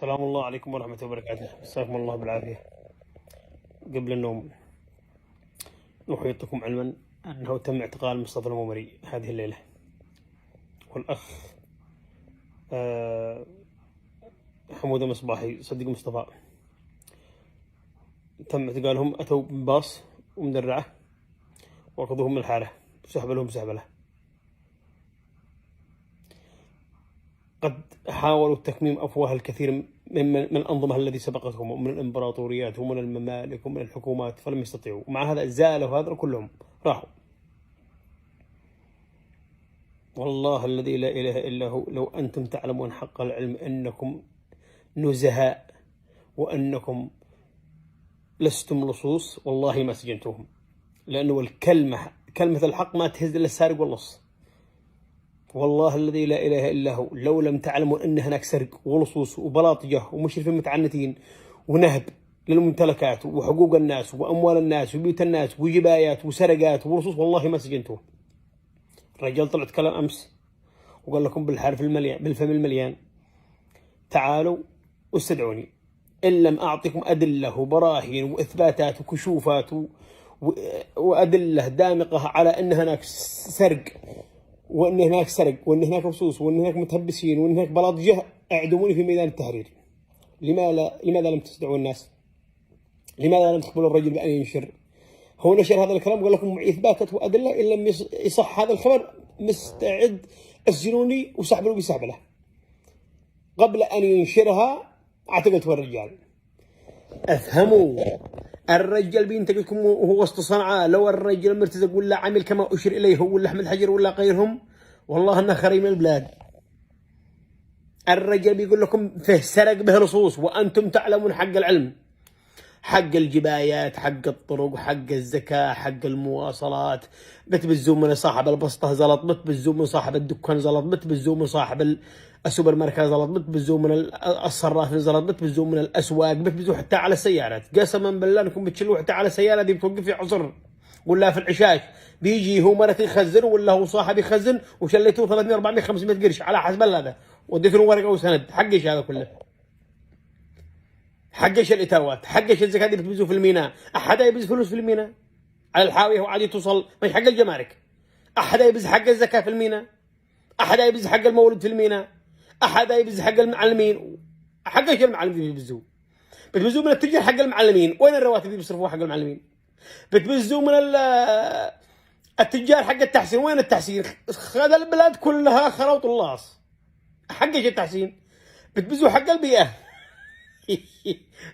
سلام الله عليكم ورحمة الله وبركاته. مساكم الله بالعافية. قبل النوم نحيطكم علما أنه تم اعتقال مصطفى الممري هذه الليلة، والأخ حمودة مصباحي صديق مصطفى تم اعتقالهم. أتوا بباص ومدرعة وأخذوهم من الحارة وسحب لهم سحبلة. قد حاولوا تكميم أفواه الكثير من الأنظمة التي سبقتهم ومن الإمبراطوريات ومن الممالك ومن الحكومات، فلم يستطيعوا. ومع هذا زالوا هذا كلهم راحوا. والله الذي لا إله إلا هو، لو أنتم تعلمون حق العلم أنكم نزهاء وأنكم لستم لصوص، والله ما سجنتوهم. لأنه كلمة الحق ما تهز إلا السارق واللص. والله الذي لا إله إلا هو، لو لم تعلموا أن هناك سرق ولصوص وبلاطجة ومشرفين متعنتين ونهب للممتلكات وحقوق الناس وأموال الناس وبيوت الناس وجبايات وسرقات ولصوص، والله ما سجنتوه. الرجال طلع تكلم أمس وقال لكم بالحرف المليان بالفم المليان تعالوا واستدعوني إن لم أعطيكم أدلة وبراهين وإثباتات وكشوفات وأدلة دامقة على أن هناك سرق وأن هناك سرق وأن هناك لصوص وأن هناك متهبسين وأن هناك بلاطجة، أعدموني في ميدان التحرير. لماذا لم تستدعوا الناس؟ لماذا لم تقبلوا الرجل بأن ينشر؟ هو نشر هذا الكلام وقال لكم إثباتات وأدلة، إن لم يصح هذا الخبر مستعد أسجنوني وسحبوا بسحبله. قبل أن ينشرها اعتقلتوا الرجال. أفهموا، الرجال بينتقلكم وهو وسط صنعاء. لو الرجل مرتزق ولا عمل كما أشير إليه هو ولا أحمد حجر ولا غيرهم، والله أنه خريم البلاد. الرجل بيقول لكم فيه سرق به لصوص وأنتم تعلمون حق العلم، حق الجبايات، حق الطرق، حق الزكاة، حق المواصلات. بتبزون من صاحب البسطة زلط، بتبزون من صاحب الدكان زلط، بتبزون من صاحب السوبر ماركت زلط، بتبزون من الصراف زلط، بتبزون من الأسواق، بتبزون حتى على السيارات. قسما بالله انكم بتشلوا حتى على السيارة دي بتوقف في عصر ولا في العشاش، بيجي هو مرة يخزن ولا هو صاحب يخزن وشليتوه 300 400 500 قرش على حسب هذا، وديتوا ورقة وسند. حقش هذا كله، حقش الاتاوات، حقش الزكاه اللي بتبزوا في الميناء. احد يبز فلوس في الميناء على الحاويه وعادي توصل مش حق الجمارك. احد يبز حق الزكاه في الميناء، احد يبز حق المولد في الميناء، احد يبز حق المعلمين. حقش المعلمين بيبزوا؟ بتبزوا من التجار حق المعلمين. وين الرواتب اللي بيصرفوها حق المعلمين؟ بتبزوا من التجار حق التحسين. وين التحسين؟ خذ البلاد كلها خروط اللاص. حقش التحسين؟ بتبزوا حق البيئه.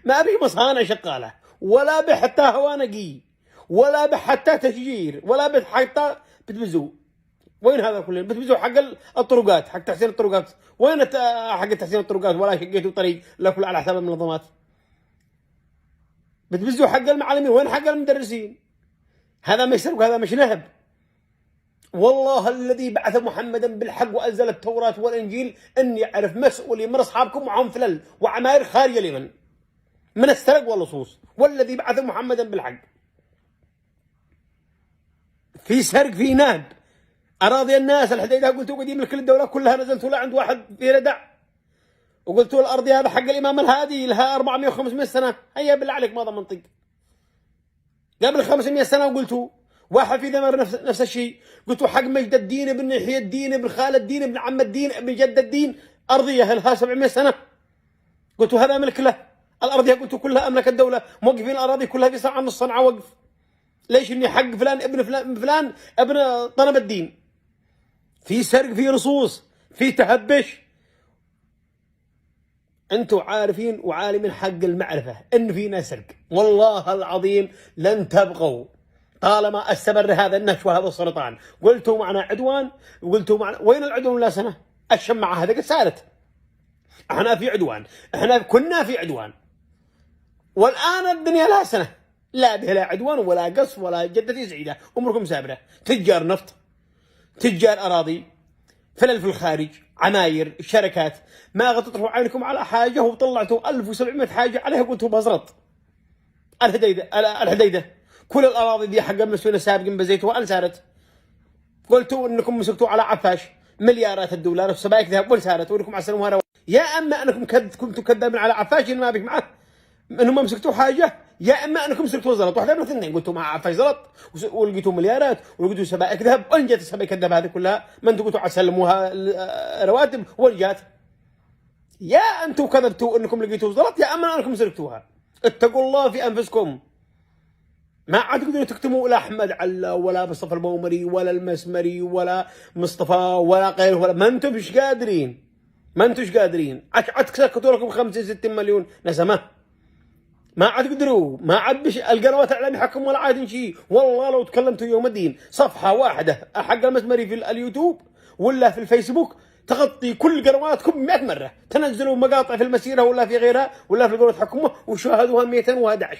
ما بي مصانع شغاله، ولا بحتى هواء نقي، ولا بحتى تشجير، ولا بحتى بتبزوا. وين هذا كله؟ بتبزوا حق الطرقات، حق تحسين الطرقات. وين حق تحسين الطرقات؟ ولا شقيتوا طريق لا كل على حساب المنظمات. بتبزوا حق المعلمين. وين حق المدرسين؟ هذا مش سرق، هذا مش نهب. والله الذي بعث محمدا بالحق وأنزل التوراة والإنجيل أن يعرف مسؤولي من أصحابكم معهم فلل وعماير خارج اليمن من السرق واللصوص. والذي بعث محمدا بالحق. في سرق، في نهب أراضي الناس. الحديدة قلتوا قديم لكل الدولة كلها، نزلتوا لا عند واحد في ردع وقلتوا الأرض هذا حق الإمام الهادي لها 400 و500 سنة. هيا بالله عليك ماذا منطق؟ قبل 500 سنة وقلتوا واحد في ذمر نفس الشيء. قلتوا حق مجد الدين بن يحيى الدين بن خالد الدين بن عم الدين بن جد الدين أرضية لها 700 سنة. قلتوا هذا ملك له. الأرضية قلتوا كلها أملك الدولة. موقفين الأراضي كلها في ساعة نص صنعاء وقف. ليش؟ إني حق فلان ابن فلان ابن طلب الدين. في سرق، في رصوص، في تهبش. أنتم عارفين وعالمين حق المعرفة إن في ناس سرق. والله العظيم لن تبقوا طالما استمر هذا النهش وهذا السرطان. قلتوا معنا عدوان وقلتوا معنا وين العدوان؟ لا سنة الشمعة هذه قد سالت. احنا في عدوان، احنا كنا في عدوان، والآن الدنيا لها سنة لا به لا عدوان ولا قصف ولا جدتي سعيدة. أمركم سابرة. تجار نفط، تجار أراضي، فلل في الخارج، عماير، شركات. ما غطيتوا عينكم على حاجة وطلعتوا 1700 حاجة عليها قلتوا بزرط. الحديدة كل الأراضي دي حق المسؤولين السابقين بزيتوها أن سارت. قلتوا إنكم مسكتوا على عفاش مليارات الدولار وسبائك ذهب وان سارت. وإنكم عسلموها يا اما انكم كنتوا كذابين على عفاش ما بك معه انهم ما مسكتوا حاجه، يا اما انكم مسكتوا زلط. واحده من الاثنين، قلتوا مع عفاش زلط ولقيتوا مليارات ولقيتوا سبائك ذهب. وين جت السبائك الذهب هذه كلها؟ ما انتم قلتوا سلموها رواتب، وين جات؟ يا انتم كذبتوا انكم لقيتوا زلط، يا اما انكم سرقتوها. اتقوا الله في انفسكم. ما عاد تقدروا تكتموا لا احمد علا ولا مصطفى المومري ولا المسمري ولا مصطفى ولا غيره، ولا ما انتم مش قادرين، ما انتوش قادرين. عاد سكتوا لكم 50 60 مليون نسمه. ما عاد تقدروا، ما عاد القنوات الاعلاميه حقكم ولا عاد شيء. والله لو تكلمتوا يوم الدين صفحه واحده حق المسمري في اليوتيوب ولا في الفيسبوك تغطي كل قنواتكم 100 مره. تنزلوا مقاطع في المسيره ولا في غيرها ولا في القنوات حقكم وشاهدوها 211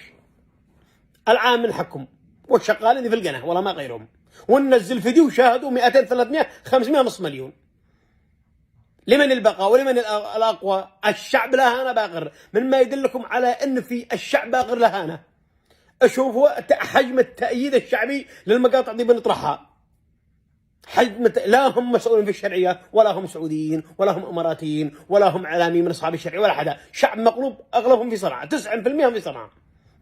العامل حقكم والشغالين في القناه ولا ما غيرهم، وننزل فيديو شاهدوا 200 300 500 نص مليون. لمن البقاء ولمن الأقوى؟ الشعب لهانا باقر. من ما يدلكم على أن في الشعب باقر لهانا. أشوفوا حجم التأييد الشعبي للمقاطع دي بنطرحها. حجم لا هم مسؤولين في الشرعية ولا هم سعوديين ولا هم إماراتيين ولا هم إعلاميين من أصحاب الشرعية ولا حدا. شعب مقلوب أغلبهم في صنعاء، 90% في صنعاء.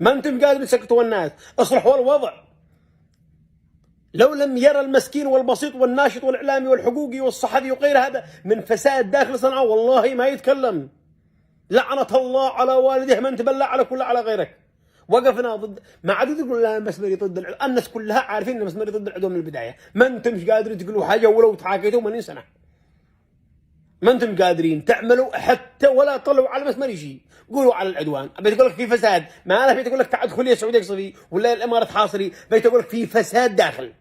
ما أنتم قادرين تسكتوا الناس. اصلحوا الوضع. لو لم يرى المسكين والبسيط والناشط والإعلامي والحقوقي والصحفي وغير هذا من فساد داخل صنعاء والله ما يتكلم. لعنة الله على والده من تبلع على كل على غيرك. وقفنا ضد، ما عاد تقول لا المسمري ضد العدوان. الناس كلها عارفين ان المسمري ضد العدوان من البدايه. ما انتم مش قادرين تقولوا حاجه ولو تحاكيتوا من سنه. ما انتم قادرين تعملوا حتى ولا طلعوا على المسمري شيء. قولوا على العدوان. بيت اقول لك في فساد، ما انا بيت اقول لك تعال ادخل يا سعودي قصدي ولا الامارات حاصري. بيت اقول لك في فساد داخل.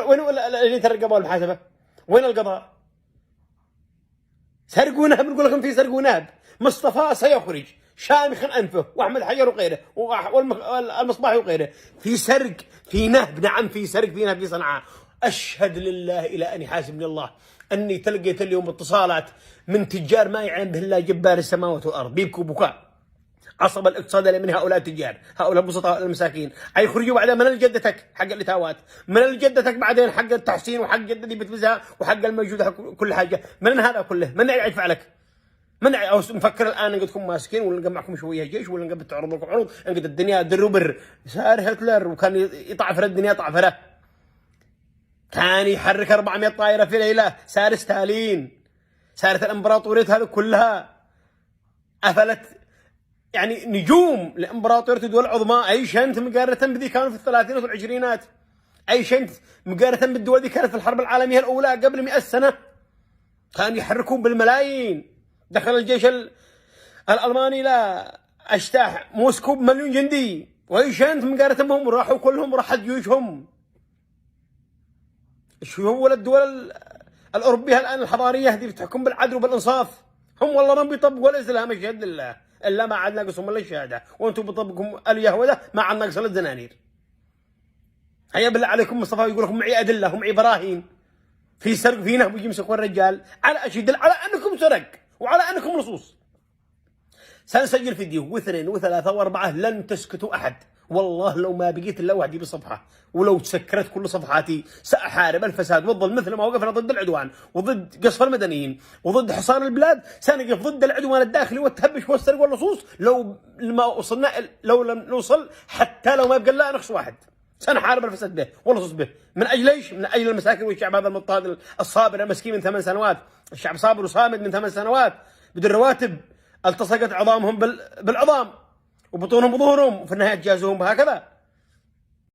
وين اللي الرقابه والمحاسبه؟ وين القضاء؟ سرقوا نهب. نقول لكم في سرقوا نهب. مصطفى سيخرج شامخا انفه واحمد حجر وغيره والمصباحي وغيره. في سرق، في نهب. نعم في سرق، في نهب في صنعاء. اشهد لله الى ان يحاسبني الله اني تلقيت اليوم اتصالات من تجار ما يعين به الله جبار السماوات والارض بيبكوا بكاء. عصب الاقتصاد من هؤلاء التجار، هؤلاء البسطاء المساكين. حيخرجوا بعدين من الجدتك حق الاتاوات، من الجدتك بعدين حق التحسين وحق جدتي بتفزها وحق الموجود كل حاجه. من هذا كله؟ من يدفع لك؟ من أو مفكر الان انكم ماسكين ولا نجمعكم شويه جيش ولا نقبل تعرض لكم عروض انقد الدنيا در وبر. صار هتلر وكان يطعفر الدنيا طعفره. كان يحرك 400 طائره في ليله. صار ستالين. صارت الامبراطوريه هذه كلها افلت. يعني نجوم الامبراطوريه الدول العظمى ايش انت مقارنه بذي كانوا في الثلاثينات والعشرينات؟ ايش انت مقارنه بالدول دي كانت في الحرب العالميه الاولى قبل 100 سنه. كانوا يحركون بالملايين. دخل الجيش الالماني لا اجتاح موسكو بمليون جندي. وايش انت مقارنه بهم؟ راحوا كلهم راحت جيوشهم. شو هو الدول الاوروبيه الان الحضاريه هذه بتحكم بالعدل وبالانصاف. هم والله ما بيطبقوا الاسلام اشهد لله الا ما عاد ناقصهم الا الشهاده. وانتم بتطبقوا اليهوذا ما عاد ناقص الا الدنانير. هيا بالله عليكم مصطفى يقول لكم معي ادله ومعي براهين في سرق في نهب يمسكوا الرجال على اشد على انكم سرق وعلى انكم لصوص. سنسجل فيديو واثنين وثلاثه واربعه لن تسكتوا احد. والله لو ما بقيت الا وحدي بصفحه ولو تسكرت كل صفحاتي ساحارب الفساد والظلم مثل ما وقفنا ضد العدوان وضد قصف المدنيين وضد حصار البلاد. سنقف ضد العدوان الداخلي والتهبش والسرقه واللصوص لو ما وصلنا، لو لم نوصل حتى لو ما بقى الا نقص واحد. سنحارب الفساد به واللصوص به. من اجل ايش؟ من اجل المساكين والشعب هذا المضطهد الصابر المسكين من 8 سنوات. الشعب صابر وصامد من 8 سنوات بدون رواتب. التصقت عظامهم بالعظام وبطونهم بظهورهم وفي النهايه تجازوهم هكذا.